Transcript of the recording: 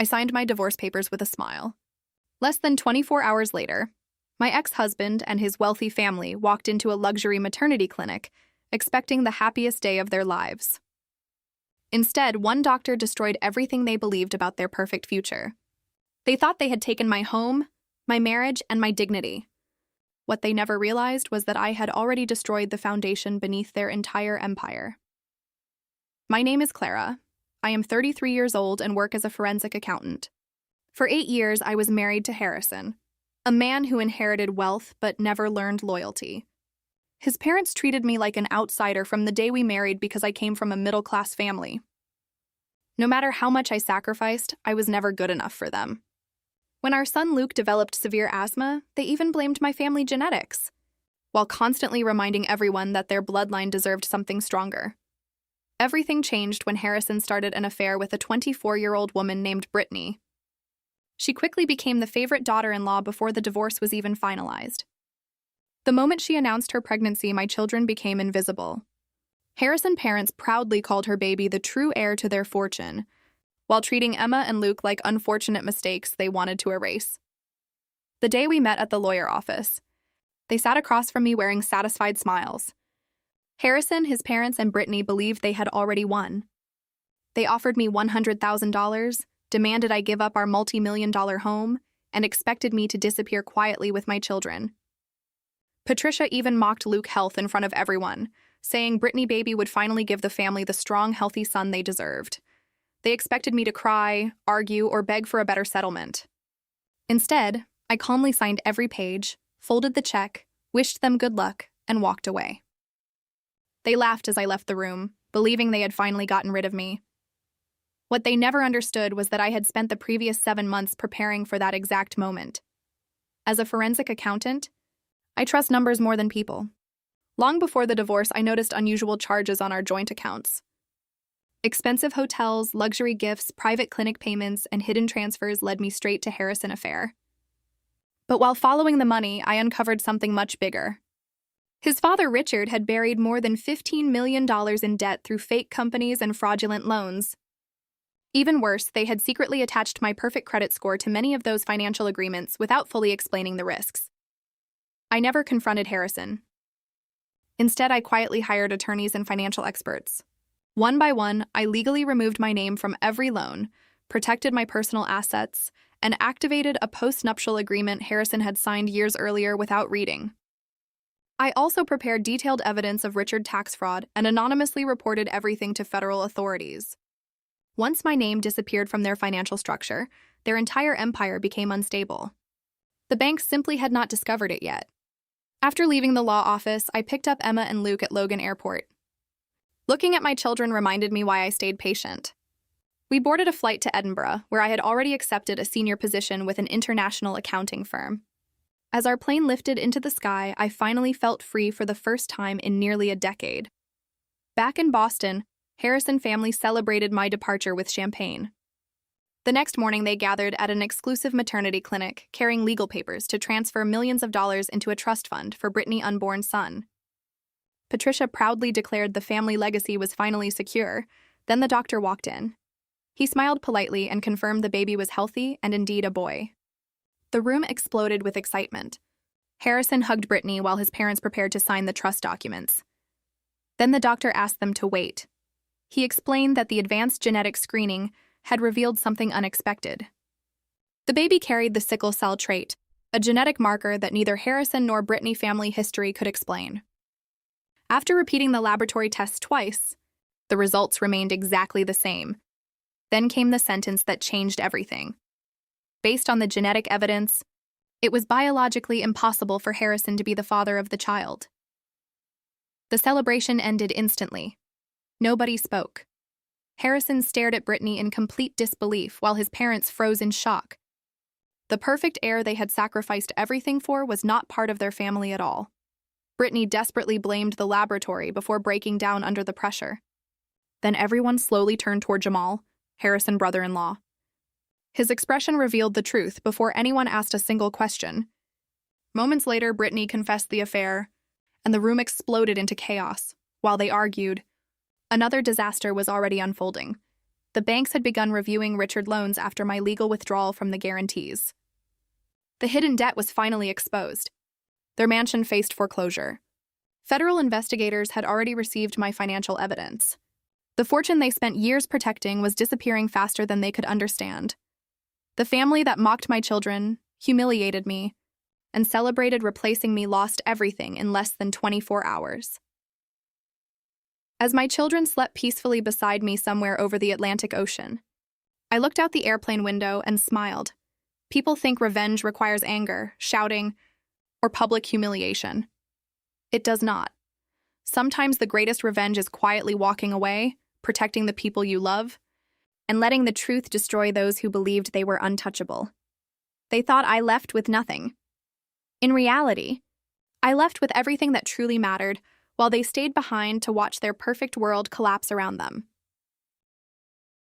I signed my divorce papers with a smile. Less than 24 hours later, my ex-husband and his wealthy family walked into a luxury maternity clinic, expecting the happiest day of their lives. Instead, one doctor destroyed everything they believed about their perfect future. They thought they had taken my home, my marriage, and my dignity. What they never realized was that I had already destroyed the foundation beneath their entire empire. My name is Clara. I am 33 years old and work as a forensic accountant. For 8 years, I was married to Harrison, a man who inherited wealth but never learned loyalty. His parents treated me like an outsider from the day we married because I came from a middle-class family. No matter how much I sacrificed, I was never good enough for them. When our son Luke developed severe asthma, they even blamed my family genetics, while constantly reminding everyone that their bloodline deserved something stronger. Everything changed when Harrison started an affair with a 24-year-old woman named Brittany. She quickly became the favorite daughter-in-law before the divorce was even finalized. The moment she announced her pregnancy, my children became invisible. Harrison's parents proudly called her baby the true heir to their fortune, while treating Emma and Luke like unfortunate mistakes they wanted to erase. The day we met at the lawyer office, they sat across from me wearing satisfied smiles. Harrison, his parents, and Brittany believed they had already won. They offered me $100,000, demanded I give up our multi-million-dollar home, and expected me to disappear quietly with my children. Patricia even mocked Luke's health in front of everyone, saying Brittany baby would finally give the family the strong, healthy son they deserved. They expected me to cry, argue, or beg for a better settlement. Instead, I calmly signed every page, folded the check, wished them good luck, and walked away. They laughed as I left the room, believing they had finally gotten rid of me. What they never understood was that I had spent the previous 7 months preparing for that exact moment. As a forensic accountant, I trust numbers more than people. Long before the divorce, I noticed unusual charges on our joint accounts. Expensive hotels, luxury gifts, private clinic payments, and hidden transfers led me straight to Harrison affair. But while following the money, I uncovered something much bigger. His father, Richard, had buried more than $15 million in debt through fake companies and fraudulent loans. Even worse, they had secretly attached my perfect credit score to many of those financial agreements without fully explaining the risks. I never confronted Harrison. Instead, I quietly hired attorneys and financial experts. One by one, I legally removed my name from every loan, protected my personal assets, and activated a post-nuptial agreement Harrison had signed years earlier without reading. I also prepared detailed evidence of Richard's tax fraud and anonymously reported everything to federal authorities. Once my name disappeared from their financial structure, their entire empire became unstable. The banks simply had not discovered it yet. After leaving the law office, I picked up Emma and Luke at Logan Airport. Looking at my children reminded me why I stayed patient. We boarded a flight to Edinburgh, where I had already accepted a senior position with an international accounting firm. As our plane lifted into the sky, I finally felt free for the first time in nearly a decade. Back in Boston, Harrison family celebrated my departure with champagne. The next morning, they gathered at an exclusive maternity clinic, carrying legal papers to transfer millions of dollars into a trust fund for Brittany's unborn son. Patricia proudly declared the family legacy was finally secure. Then the doctor walked in. He smiled politely and confirmed the baby was healthy and indeed a boy. The room exploded with excitement. Harrison hugged Brittany while his parents prepared to sign the trust documents. Then the doctor asked them to wait. He explained that the advanced genetic screening had revealed something unexpected. The baby carried the sickle cell trait, a genetic marker that neither Harrison nor Brittany family history could explain. After repeating the laboratory tests twice, the results remained exactly the same. Then came the sentence that changed everything. Based on the genetic evidence, it was biologically impossible for Harrison to be the father of the child. The celebration ended instantly. Nobody spoke. Harrison stared at Brittany in complete disbelief while his parents froze in shock. The perfect heir they had sacrificed everything for was not part of their family at all. Brittany desperately blamed the laboratory before breaking down under the pressure. Then everyone slowly turned toward Jamal, Harrison's brother-in-law. His expression revealed the truth before anyone asked a single question. Moments later, Brittany confessed the affair, and the room exploded into chaos. While they argued, another disaster was already unfolding. The banks had begun reviewing Richard's loans after my legal withdrawal from the guarantees. The hidden debt was finally exposed. Their mansion faced foreclosure. Federal investigators had already received my financial evidence. The fortune they spent years protecting was disappearing faster than they could understand. The family that mocked my children, humiliated me, and celebrated replacing me lost everything in less than 24 hours. As my children slept peacefully beside me somewhere over the Atlantic Ocean, I looked out the airplane window and smiled. People think revenge requires anger, shouting, or public humiliation. It does not. Sometimes the greatest revenge is quietly walking away, protecting the people you love, and letting the truth destroy those who believed they were untouchable. They thought I left with nothing. In reality, I left with everything that truly mattered, while they stayed behind to watch their perfect world collapse around them.